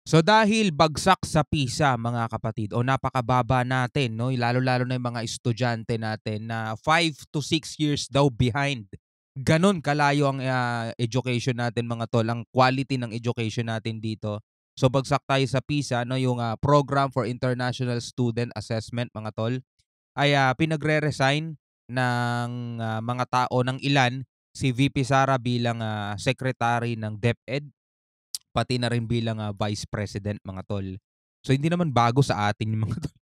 So dahil bagsak sa PISA mga kapatid o napakababa natin 'no, lalo-lalo na yung mga estudyante natin na 5 to 6 years daw behind. Gano'n kalayo ang, education natin mga tol, ang quality ng education natin dito. So bagsak tayo sa PISA 'no, yung, Program for International Student Assessment mga tol, ay, pinagre-resign ng, mga tao ng ilan si VP Sara bilang, secretary ng DepEd. Pati na rin bilang, Vice President mga tol. So hindi naman bago sa atin yung mga tol.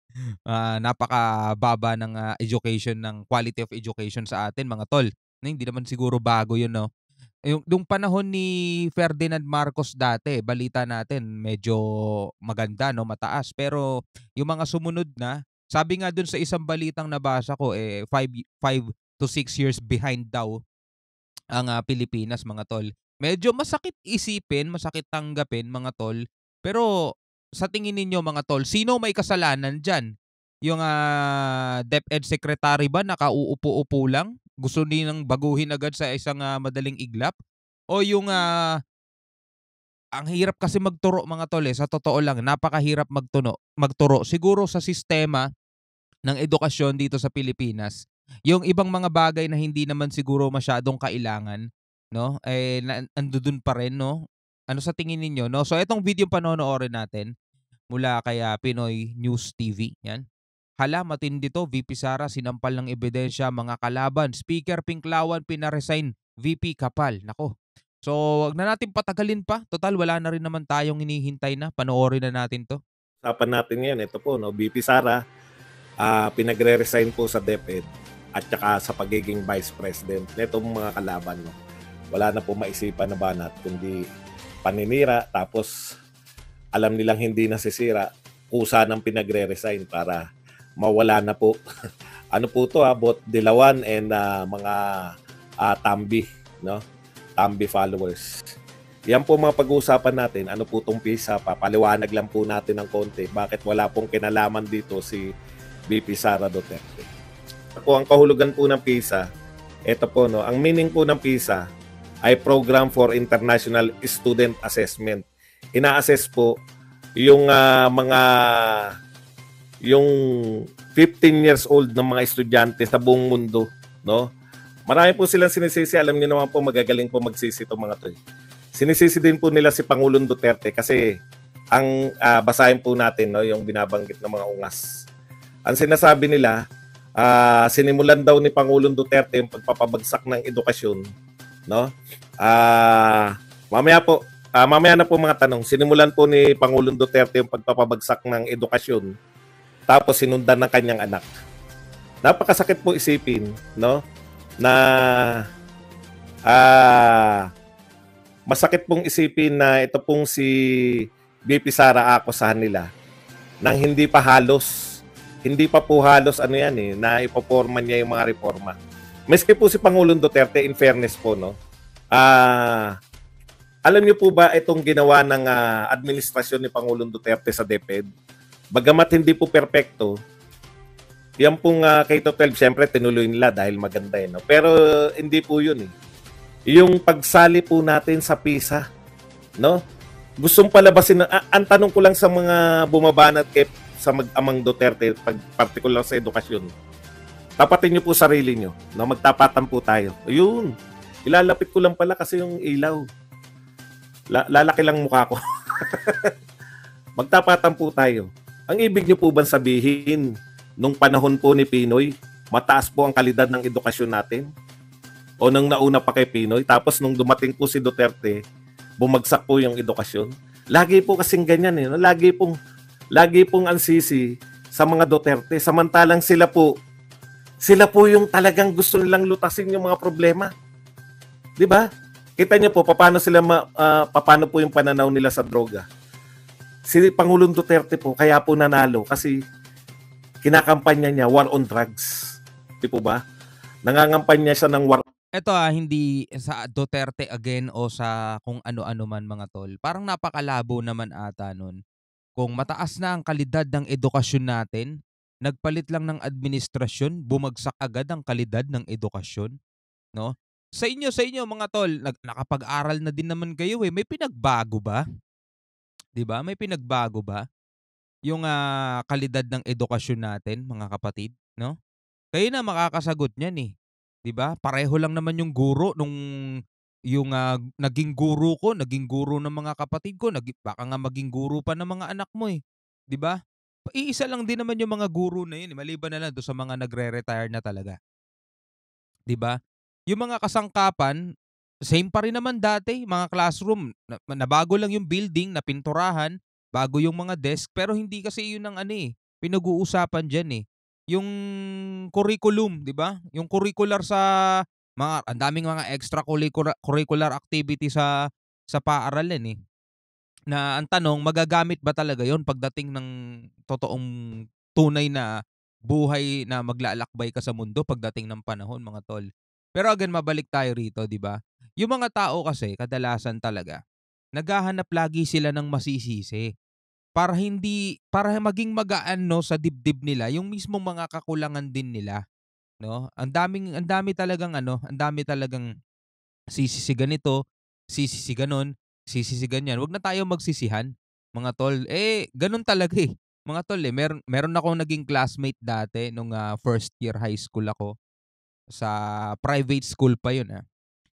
Napakababa ng, education ng quality of education sa atin mga tol, na hindi naman siguro bago yun 'no. Yung panahon ni Ferdinand Marcos dati balita natin medyo maganda 'no, mataas. Pero yung mga sumunod na, sabi nga dun sa isang balitang nabasa ko, 5 to 6 years behind daw ang, Pilipinas mga tol. Medyo masakit isipin, masakit tanggapin mga tol, pero sa tingin ninyo mga tol, sino may kasalanan diyan? Yung, DepEd secretary ba nakauupo-upo lang? Gusto nilang baguhin agad sa isang, madaling iglap? O yung, ang hirap kasi magturo mga tol, sa totoo lang napakahirap magturo. Siguro sa sistema ng edukasyon dito sa Pilipinas, yung ibang mga bagay na hindi naman siguro masyadong kailangan 'no, andudun pa rin 'no? Ano sa tingin ninyo 'no? So itong video panonoorin natin mula kay, Pinoy News TV, 'yan. Hala matindi 'to, VP Sara sinampal ng ebidensya mga kalaban, Speaker Pinklawan pina-resign, VP kapal, naku. So wag na natin patagalin pa, total wala na rin naman tayong hinihintay na, panoorin na natin 'to. Usapan natin ngayon, ito po, no, VP Sara, pinagre-resign po sa DepEd at saka sa pagiging Vice President. Itong mga kalaban, no, wala na po maisipan na banat kundi paninira, tapos alam nilang hindi nasisira, kusa ng pinagre-resign para mawala na po. Ano po to, both Dilawan and mga Tambi, no? Tambi followers. Yan po mga pag-uusapan natin. Ano po itong PISA? Papaliwanag lang po natin ng konti. Bakit wala pong kinalaman dito si VP Sara Duterte? Po ang kahulugan po ng PISA, ito po, no, ang meaning po ng PISA ay Program for International Student Assessment. Ina-assess po yung yung 15 years old ng mga estudyante sa buong mundo, no? Marami po silang sinisisi. Alam niyo naman po, magagaling po magsisi itong mga to. Sinisisi din po nila si Pangulong Duterte kasi ang basahin po natin, no, yung binabanggit ng mga ungas. Ang sinasabi nila, sinimulan daw ni Pangulong Duterte yung pagpapabagsak ng edukasyon, no? Mamaya na po mga tanong. Sinimulan po ni Pangulong Duterte yung pagpapabagsak ng edukasyon, tapos sinundan ng kanyang anak. Napakasakit po isipin, no, na masakit pong isipin na ito pong si VP Sara akusahan nila nang hindi pa po halos ano yan na ipoporma niya yung mga reforma. Maski po si Pangulong Duterte, in fairness po, no, alam niyo po ba itong ginawa ng administrasyon ni Pangulong Duterte sa DepEd? Bagamat hindi po perpekto, yan pong K-12, siyempre tinuloy nila dahil maganda no? Pero hindi po yun Yung pagsali po natin sa PISA, no? Gustong palabasin ang tanong ko lang sa mga bumabanat sa mag-amang Duterte, particular sa edukasyon. Tapatin niyo po sarili niyo, no? Magtapatan po tayo. Ayun. Ilalapit ko lang pala kasi yung ilaw. Lalaki lang mukha ko. Magtapatan po tayo. Ang ibig niyo po bang sabihin, nung panahon po ni Pinoy, mataas po ang kalidad ng edukasyon natin? O nang nauna pa kay Pinoy, tapos nung dumating po si Duterte, bumagsak po yung edukasyon. Lagi po kasing ganyan lagi pong ansisi sa mga Duterte, samantalang sila po yung talagang gusto nilang lutasin yung mga problema. 'Di ba? Kita niyo po paano po yung pananaw nila sa droga. Si Pangulong Duterte po kaya po nanalo kasi kinakampanya niya war on drugs. 'Di po ba? Nangangampanya siya ng war. Eto, hindi sa Duterte again o sa kung ano-ano man mga tol. Parang napakalabo naman ata nun. Kung mataas na ang kalidad ng edukasyon natin, nagpalit lang ng administrasyon, bumagsak agad ang kalidad ng edukasyon, no? Sa inyo mga tol, nakapag-aral na din naman kayo May pinagbago ba? 'Di ba? May pinagbago ba yung kalidad ng edukasyon natin, mga kapatid, no? Kayo na makakasagot niyan eh. 'Di ba? Pareho lang naman yung guro nung naging guro ko, naging guro ng mga kapatid ko, baka nga maging guro pa ng mga anak mo eh. 'Di ba? Iisa lang din naman yung mga guro na yun, eh, maliban na lang doon sa mga nagre-retire na talaga. 'Di ba? Yung mga kasangkapan, same pa rin naman dati, mga classroom, nabago lang yung building, napinturahan, bago yung mga desk, pero hindi kasi yun ang ano eh, pinag-uusapan diyan eh. Yung curriculum, 'di ba? Yung curricular sa ang daming mga curricular activity sa paaralan eh. Na ang tanong, magagamit ba talaga yon pagdating ng totoong tunay na buhay na maglalakbay ka sa mundo pagdating ng panahon, mga tol. Pero again, mabalik tayo rito, 'di ba? Yung mga tao kasi kadalasan talaga naghahanap lagi sila ng masisisi para maging magaan 'no sa dibdib nila yung mismong mga kakulangan din nila, 'no? Ang dami talagang sisi si ganito, sisi si gano'n, sisi si ganyan. Wag na tayo magsisihan, mga tol. Eh, gano'n talaga, eh, mga tol, eh. Meron akong naging classmate dati nung first year high school ako, sa private school pa 'yun,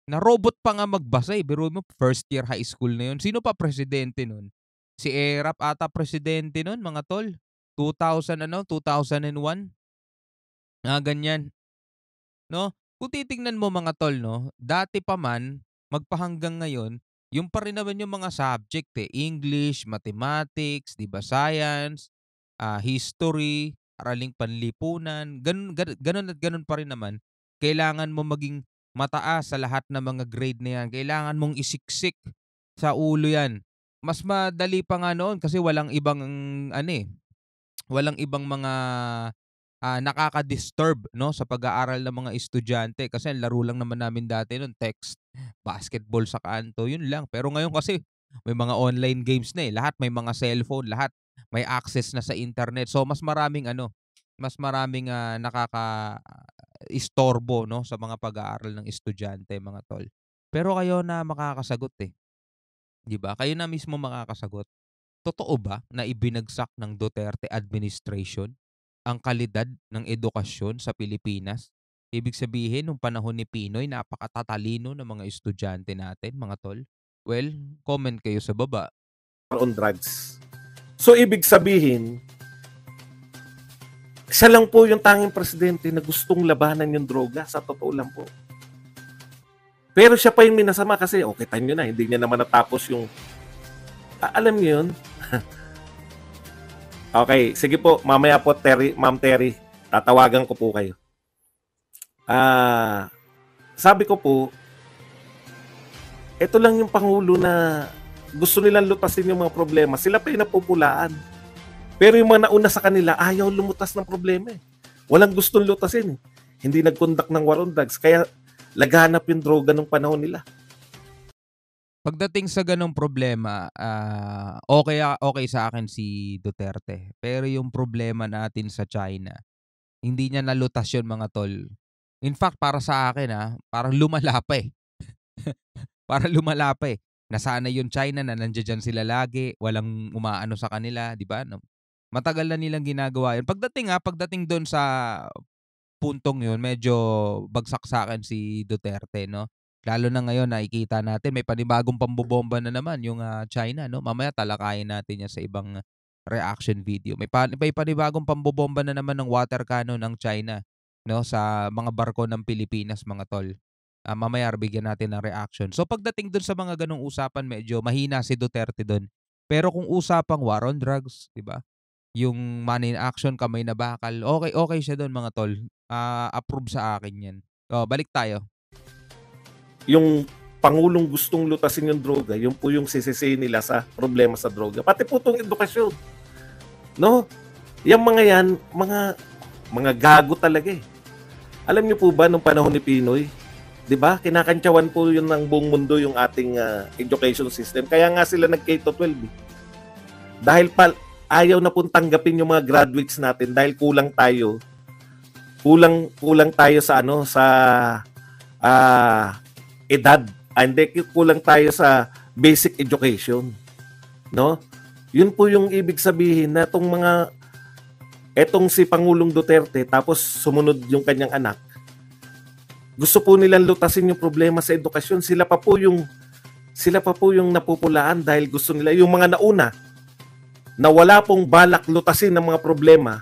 na robot pa nga magbasa, eh. Biruin mo first year high school na 'yun. Sino pa presidente nun? Si ERAP ata presidente nun, mga tol. 2001, mga ganyan. 'No? Kung titingnan mo, mga tol, 'no, dati pa man, magpahanggang ngayon, yung pa rin naman yung mga subject, eh, English, mathematics, 'di ba, science, history, araling panlipunan, gano'n at gano'n pa rin naman. Kailangan mo maging mataas sa lahat ng mga grade na 'yan. Kailangan mong isiksik sa ulo 'yan. Mas madali pa nga noon kasi walang ibang ano, eh, walang ibang mga nakaka-disturb 'no, sa pag-aaral ng mga estudyante kasi ang laro lang naman namin dati no'n text, basketball sa kanto, 'yun lang. Pero ngayon kasi may mga online games na, eh, lahat may mga cellphone, lahat may access na sa internet. So mas maraming istorbo 'no, sa mga pag-aaral ng estudyante, mga tol. Pero kayo na makakasagot, eh, 'di ba? Kayo na mismo makakasagot. Totoo ba na ibinagsak ng Duterte administration ang kalidad ng edukasyon sa Pilipinas? Ibig sabihin nung panahon ni Pinoy napakatatalino ng mga estudyante natin, mga tol? Well, comment kayo sa baba. On drugs. So, ibig sabihin, siya lang po yung tanging presidente na gustong labanan yung droga. Sa totoo lang po. Pero siya pa yung minasama kasi, okay, tayo nyo na, hindi niya naman natapos yung... alam niyo yun? Okay, sige po, mamaya po, Ma'am Terry, tatawagan ko po kayo. Sabi ko po, ito lang yung Pangulo na gusto nilang lutasin yung mga problema. Sila pa yung napupulaan. Pero yung mga nauna sa kanila, ayaw lumutas ng problema. Walang gustong lutasin. Hindi nag-conduct ng war on drugs. Kaya laganap yung droga ng panahon nila. Pagdating sa ganong problema, okay sa akin si Duterte. Pero yung problema natin sa China, hindi niya nalutas yun, mga tol. In fact, para sa akin, parang lumala pa eh. Parang lumala pa eh. Nasanay yung China na nandiyan sila lagi, walang umaano sa kanila, di ba? No? Matagal na nilang ginagawa yun. Pagdating doon sa puntong yun, medyo bagsak sa akin si Duterte, no? Lalo na ngayon nakikita natin may panibagong pambobomba na naman yung China, no? Mamaya talakayin natin yan sa ibang reaction video. May panibagong pambobomba na naman ng water cannon ng China, no, sa mga barko ng Pilipinas, mga tol. Mamaya bigyan natin ng reaction. So pagdating dun sa mga ganong usapan, medyo mahina si Duterte dun. Pero kung usapang war on drugs, 'di ba? Yung money in action, kamay na bakal, okay siya dun, mga tol. Approve sa akin 'yan. Balik tayo. Yung Pangulong gustong lutasin yung droga, yun po yung sisisi nila sa problema sa droga. Pati po itong edukasyon. No? Yung mga yan, mga gago talaga eh. Alam niyo po ba nung panahon ni Pinoy, 'di ba? Kinakantsawan po yun ng buong mundo yung ating education system. Kaya nga sila nag-K-12. Eh. Dahil ayaw na pong tanggapin yung mga graduates natin dahil kulang tayo sa edad. Hindi, kulang tayo sa basic education, no? Yun po yung ibig sabihin na etong si Pangulong Duterte tapos sumunod yung kanyang anak. Gusto po nilang lutasin yung problema sa edukasyon. Sila pa po yung napupulaan dahil gusto nila yung mga nauna na wala pong balak lutasin ng mga problema.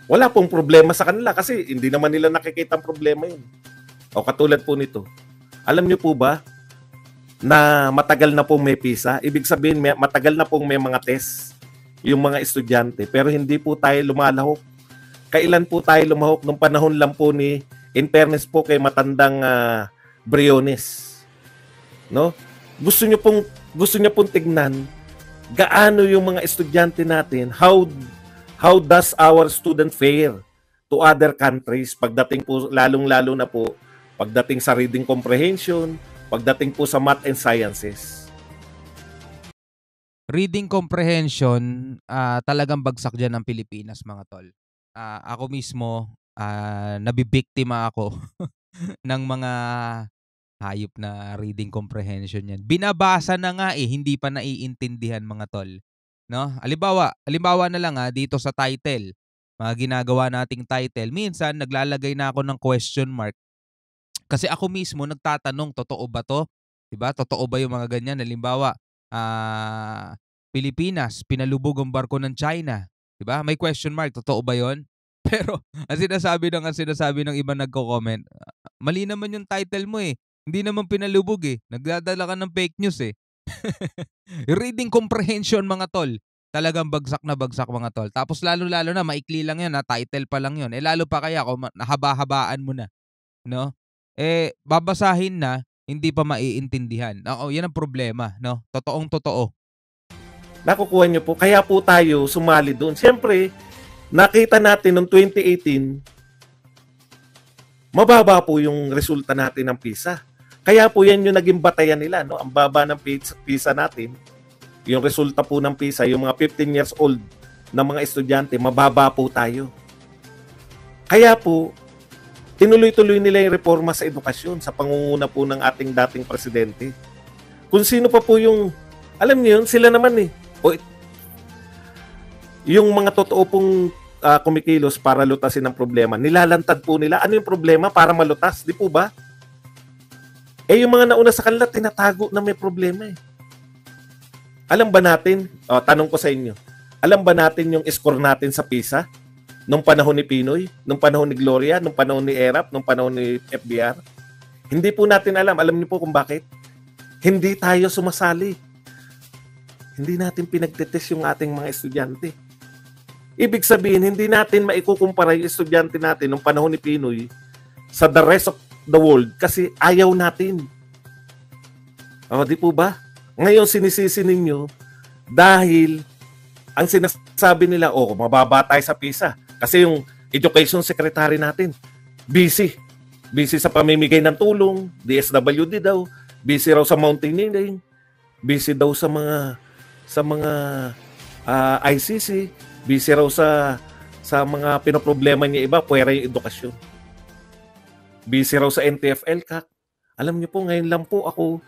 Wala pong problema sa kanila kasi hindi naman nila nakikita ang problema yun. O katulad po nito. Alam niyo po ba na matagal na pong may PISA? Ibig sabihin matagal na pong may mga test yung mga estudyante pero hindi po tayo lumalahok. Kailan po tayo lumahok? Nung panahon lang po in fairness po kay matandang Briones. No? Gusto niyo pong tignan gaano yung mga estudyante natin, how does our student fare to other countries pagdating po, lalong-lalo na po, pagdating sa reading comprehension, pagdating po sa math and sciences. Reading comprehension, talagang bagsak dyan ang Pilipinas, mga tol. Ako mismo, nabibiktima ako ng mga hayop na reading comprehension yan. Binabasa na nga hindi pa naiintindihan, mga tol. No? Halimbawa na lang dito sa title, mga ginagawa nating title, minsan naglalagay na ako ng question mark. Kasi ako mismo nagtatanong, totoo ba to? Diba? Totoo ba yung mga ganyan? Halimbawa, Pilipinas, pinalubog ang barko ng China. Diba? May question mark, totoo ba yon? Pero ang sinasabi ng iba nagko-comment, mali naman yung title mo Hindi naman pinalubog Nagdadala ka ng fake news Reading comprehension, mga tol. Talagang bagsak na bagsak, mga tol. Tapos lalo-lalo na, maikli lang yan title pa lang yun. Lalo pa kaya kung nahaba-habaan mo na. No? Babasahin na, hindi pa maiintindihan. Yan ang problema. No? Totoong-totoo. Nakukuha niyo po. Kaya po tayo sumali doon. Siyempre, nakita natin noong 2018, mababa po yung resulta natin ng PISA. Kaya po yan yung naging batayan nila. No? Ang baba ng PISA natin, yung resulta po ng PISA, yung mga 15 years old na mga estudyante, mababa po tayo. Kaya po, tinuloy-tuloy nila yung reforma sa edukasyon sa pangunguna po ng ating dating presidente. Kung sino pa po yung, alam niyo yun, sila naman yung mga totoo pong kumikilos para lutasin ang problema, nilalantad po nila. Ano yung problema para malutas? Di po ba? Yung mga nauna sa kanila, tinatago na may problema Alam ba natin, tanong ko sa inyo, alam ba natin yung score natin sa PISA? Nung panahon ni Pinoy, nung panahon ni Gloria, nung panahon ni ERAP, nung panahon ni FBR? Hindi po natin alam. Alam niyo po kung bakit? Hindi tayo sumasali. Hindi natin pinagtetest yung ating mga estudyante. Ibig sabihin, hindi natin maikukumpara yung estudyante natin nung panahon ni Pinoy sa the rest of the world kasi ayaw natin. Di po ba? Ngayon sinisisi ninyo dahil ang sinasabi nila, mababa tayo sa PISA. Kasi yung education secretary natin, busy. Busy sa pamimigay ng tulong, DSWD daw, busy raw sa mountaineering, busy daw sa mga ICC, busy raw sa mga pinoproblema niya iba, puwera yung edukasyon. Busy raw sa NTF-ELCAC. Alam niyo po, ngayon lang po ako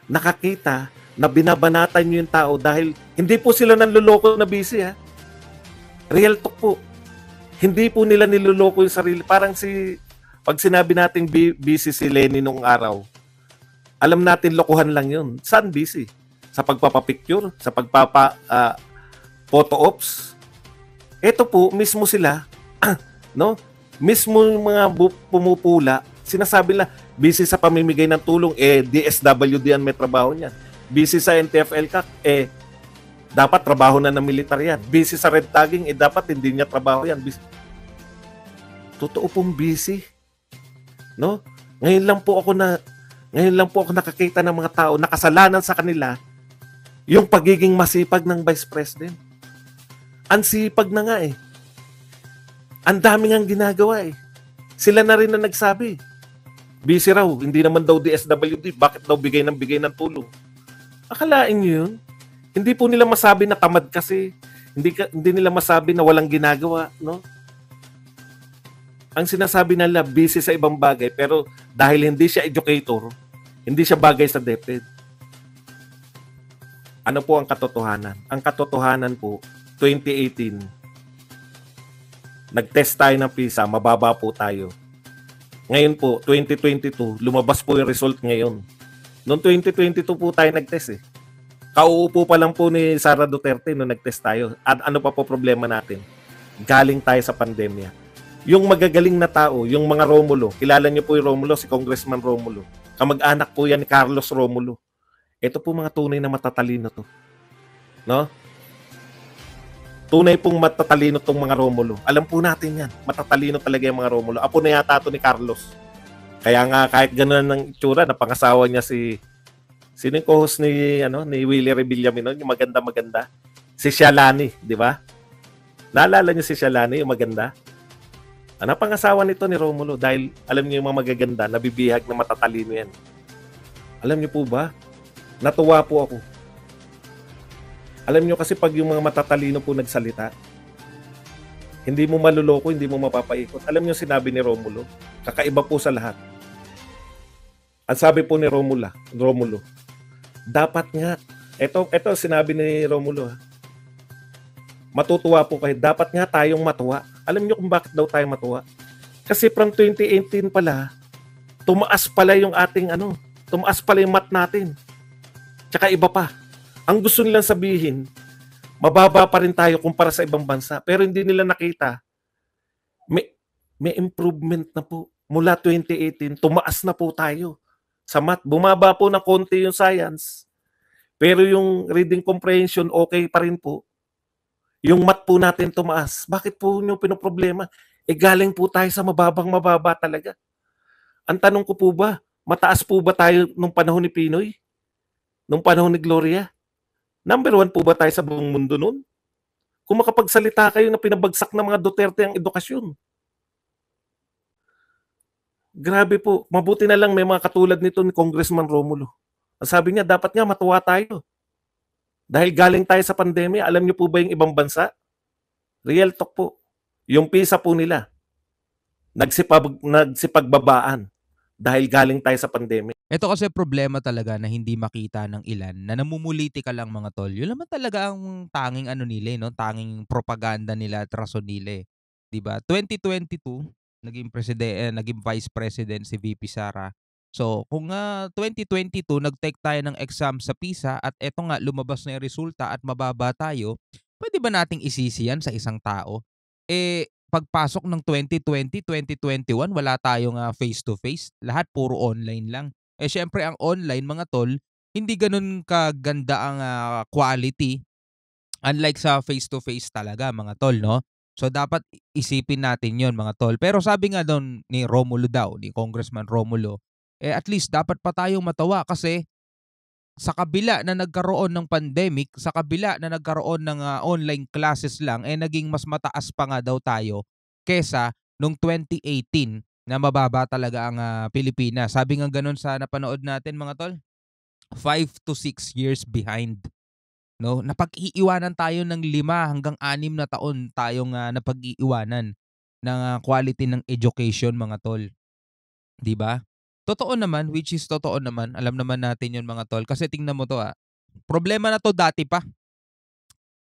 nakakita na binabanatan niyo yung tao dahil hindi po sila nanloloko na busy Real talk po. Hindi po nila niloloko yung sarili. Parang pag sinabi natin busy si Lenny nung araw, alam natin lokohan lang yun. Saan busy? Sa pagpapapicture? Sa photo ops? Ito po, mismo sila, no? Mismo yung mga pumupula, sinasabi na, busy sa pamimigay ng tulong, DSWD ang may trabaho niyan. Busy sa NTF-ELCAC, dapat trabaho na ng militar yan. Busy sa red tagging, dapat hindi niya trabaho yan. Totoo pong busy. No? Ngayon lang po ako nakakita ng mga tao na kasalanan sa kanila yung pagiging masipag ng Vice President. Ang sipag na nga Ang dami ngang ginagawa Sila na rin na nagsabi. Busy raw, hindi naman daw DSWD, bakit daw bigay ng tulong? Akalain niyo yun? Hindi po nila masabi na tamad kasi, hindi nila masabi na walang ginagawa, no? Ang sinasabi nila, busy sa ibang bagay, pero dahil hindi siya educator, hindi siya bagay sa DepEd. Ano po ang katotohanan? Ang katotohanan po, 2018, nag-test tayo ng PISA, mababa po tayo. Ngayon po, 2022, lumabas po yung result ngayon. Noong 2022 po tayo nag-test eh. Kauupo pa lang po ni Sara Duterte nung nag-test tayo. At ano pa po problema natin? Galing tayo sa pandemya. Yung magagaling na tao, yung mga Romulo, kilala niyo po yung Romulo, si Congressman Romulo. Kamag-anak po yan ni Carlos Romulo. Ito po mga tunay na matatalino to. No? Tunay pong matatalino tong mga Romulo. Alam po natin yan. Matatalino talaga yung mga Romulo. Apo na yata to ni Carlos. Kaya nga kahit gano'n ng itsura, napangasawa niya sino yung co-host ni Willie Rebillame noon, yung maganda-maganda. Si Shalani, di ba? Naalala niyo si Shalani, yung maganda? Napangasawa nito ni Romulo dahil alam niyo yung mga magaganda, nabibihag na matatalino yan. Alam niyo po ba? Natuwa po ako. Alam niyo kasi pag yung mga matatalino po nagsalita, hindi mo maluloko, hindi mo mapapaikot. Alam niyo sinabi ni Romulo, kakaiba po sa lahat. Ang sabi po ni Romulo, dapat nga, ito sinabi ni Romulo, matutuwa po kayo, dapat nga tayong matuwa. Alam niyo kung bakit daw tayo matuwa? Kasi from 2018 pala, tumaas pala yung tumaas pala yung math natin. Tsaka iba pa. Ang gusto nilang sabihin, mababa pa rin tayo kumpara sa ibang bansa. Pero hindi nila nakita, may improvement na po. Mula 2018, tumaas na po tayo sa math. Bumaba po ng konti yung science. Pero yung reading comprehension, okay pa rin po. Yung math po natin tumaas. Bakit po nyo pinoproblema? Galing po tayo sa mababa talaga. Ang tanong ko po ba, mataas po ba tayo nung panahon ni Pinoy? Nung panahon ni Gloria? Number 1 po ba tayo sa buong mundo noon? Kung makapagsalita kayo na pinabagsak ng mga Duterte ang edukasyon. Grabe po. Mabuti na lang may mga katulad nito ni Congressman Romulo. Ang sabi niya, dapat nga matuwa tayo. Dahil galing tayo sa pandemya, alam niyo po ba yung ibang bansa? Real talk po. Yung PISA po nila, nagsipagbabaan dahil galing tayo sa pandemya. Ito kasi problema talaga na hindi makita ng ilan na namumuliti ka lang mga tol. Yun naman talaga ang tanging nila, no? Tanging propaganda nila at rason nila, 'di ba? 2022 naging vice president si VP Sara. So, kung 2022 nag-take tayo ng exam sa PISA at eto nga lumabas na yung resulta at mababa tayo, pwede ba nating isisi yan sa isang tao? Pagpasok ng 2020, 2021 wala tayong face to face, lahat puro online lang. Siyempre ang online mga tol, hindi gano'n kaganda ang quality unlike sa face to face talaga mga tol, no? So dapat isipin natin 'yon mga tol. Pero sabi nga do'n ni Romulo daw, ni Congressman Romulo, at least dapat pa tayong matawa kasi sa kabila na nagkaroon ng pandemic, sa kabila na nagkaroon ng online classes lang, naging mas mataas pa nga daw tayo kesa nung 2018 na mababa talaga ang Pilipinas. Sabi nga gano'n sa napanood natin mga tol, 5 to 6 years behind. No? Napag-iiwanan tayo ng 5 hanggang 6 na taon tayong napag-iiwanan ng quality ng education mga tol. 'Di ba? Totoo naman, which is totoo naman. Alam naman natin 'yon mga tol kasi tingnan mo 'to problema na 'to dati pa.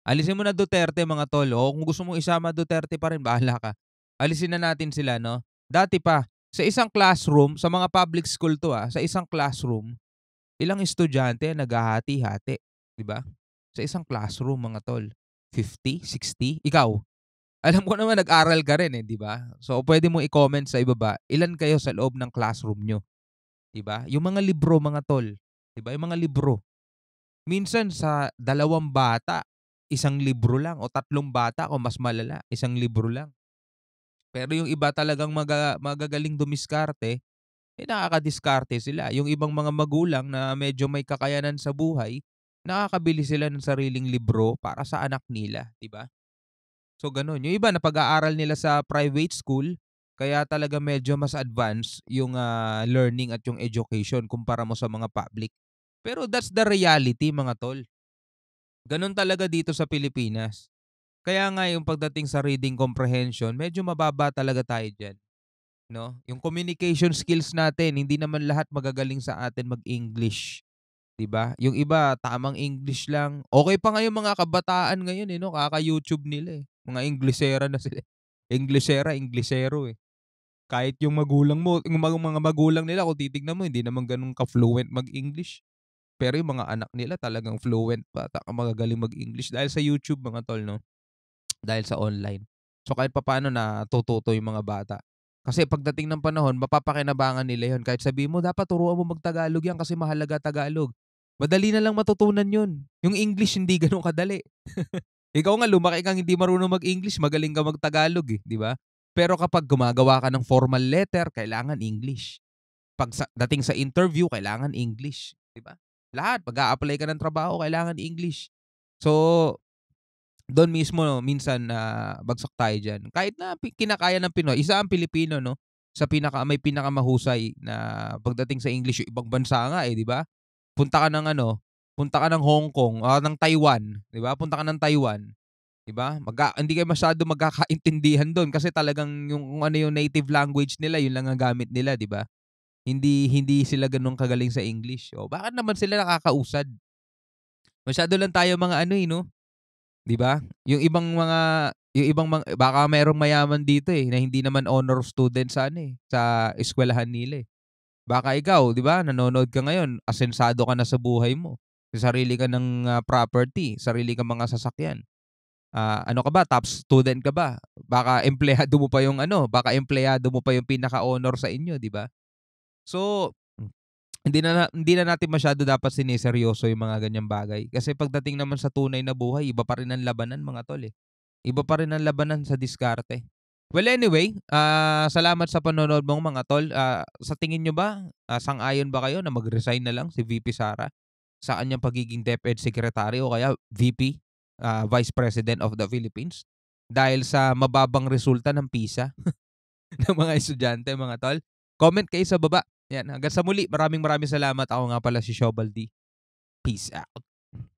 Alisin mo na Duterte mga tol. O kung gusto mong isama Duterte pa rin, bahala ka. Alisin na natin sila, no? Dati pa, sa isang classroom, sa mga public school to sa isang classroom, ilang estudyante naghahati-hati, 'di ba? Sa isang classroom mga tol. 50, 60? Ikaw, alam ko naman nag-aral ka rin 'di ba? So pwede mo i-comment sa ibaba, ilan kayo sa loob ng classroom nyo, 'di ba? Yung mga libro mga tol, 'di ba? Yung mga libro. Minsan sa 2 bata, 1 libro lang o 3 bata o mas malala, 1 libro lang. Pero yung iba talagang magagaling dumiskarte, nakakadiskarte sila. Yung ibang mga magulang na medyo may kakayanan sa buhay, nakakabili sila ng sariling libro para sa anak nila, 'di ba? So gano'n. Yung iba napag-aaral nila sa private school, kaya talaga medyo mas advanced yung learning at yung education kumpara mo sa mga public. Pero that's the reality mga tol. Gano'n talaga dito sa Pilipinas. Kaya nga yung pagdating sa reading comprehension, medyo mababa talaga tayo diyan, 'no? Yung communication skills natin, hindi naman lahat magagaling sa atin mag-English, 'di ba? Yung iba tamang English lang. Okay pa nga yung mga kabataan ngayon, eh, 'no, kaka-YouTube nila, eh. Mga Inglesera na sila. Inglesera, Inglesero, eh. Kahit yung magulang mo yung mga magulang nila kung titignan mo hindi naman gano'n ka-fluent mag-English. Pero yung mga anak nila talagang fluent pa, magagaling mag-English dahil sa YouTube mga tol 'no, dahil sa online. So kahit papaano natututo yung mga bata. Kasi pagdating ng panahon mapapakinabangan nila yun kahit sabihin mo dapat turuan mo mag-Tagalog yan kasi mahalaga Tagalog. Madali na lang matutunan yun. Yung English hindi gano'n kadali. Ikaw nga lumaki kang hindi marunong mag-English, magaling ka mag-Tagalog, eh, 'di ba? Pero kapag gumagawa ka ng formal letter, kailangan English. Dating sa interview, kailangan English, 'di ba? Lahat, mag-a-apply ka ng trabaho, kailangan English. So, do'n mismo minsan na bagsak tayo diyan. Kahit na kinakaya ng Pinoy, isa ang Pilipino 'no, sa may pinakamahusay na pagdating sa English, yung ibang bansa nga, eh, 'di ba? Punta ka ng ano, punta ka ng Hong Kong, ng Taiwan, 'di ba? Punta ka ng Taiwan, 'di ba? Hindi kayo masyadong magkakaintindihan do'n kasi talagang yung kung ano yung native language nila, yun lang ang gamit nila, 'di ba? Hindi hindi sila gano'n kagaling sa English. O bakit naman sila nakakausad? Masyado lang tayo mga ano, eh, 'no, 'di ba? Yung ibang baka merong mayaman dito, eh, na hindi naman honor student sa ano, eh, sa eskuwelahan nila, eh. Baka ikaw, 'di ba, nanonood ka ngayon, asensado ka na sa buhay mo. May sarili ka ng, property, sarili kang mga sasakyan. Ano ka ba, top student ka ba? Baka empleyado mo pa yung pinaka-honor sa inyo, 'di ba? So, hindi na natin masyado dapat sineseryoso yung mga ganyang bagay. Kasi pagdating naman sa tunay na buhay, iba pa rin ang labanan mga tol, eh. Iba pa rin ang labanan sa diskarte. Well, anyway, salamat sa panonood mong mga tol. Sa tingin nyo ba, sang-ayon ba kayo na mag-resign na lang si VP Sara sa kanyang pagiging DepEd Secretary o kaya VP, Vice President of the Philippines? Dahil sa mababang resulta ng PISA ng mga estudyante mga tol. Comment kayo sa baba. Yan, hanggang sa muli. Maraming maraming salamat. Ako nga pala si Shobal D. Peace out.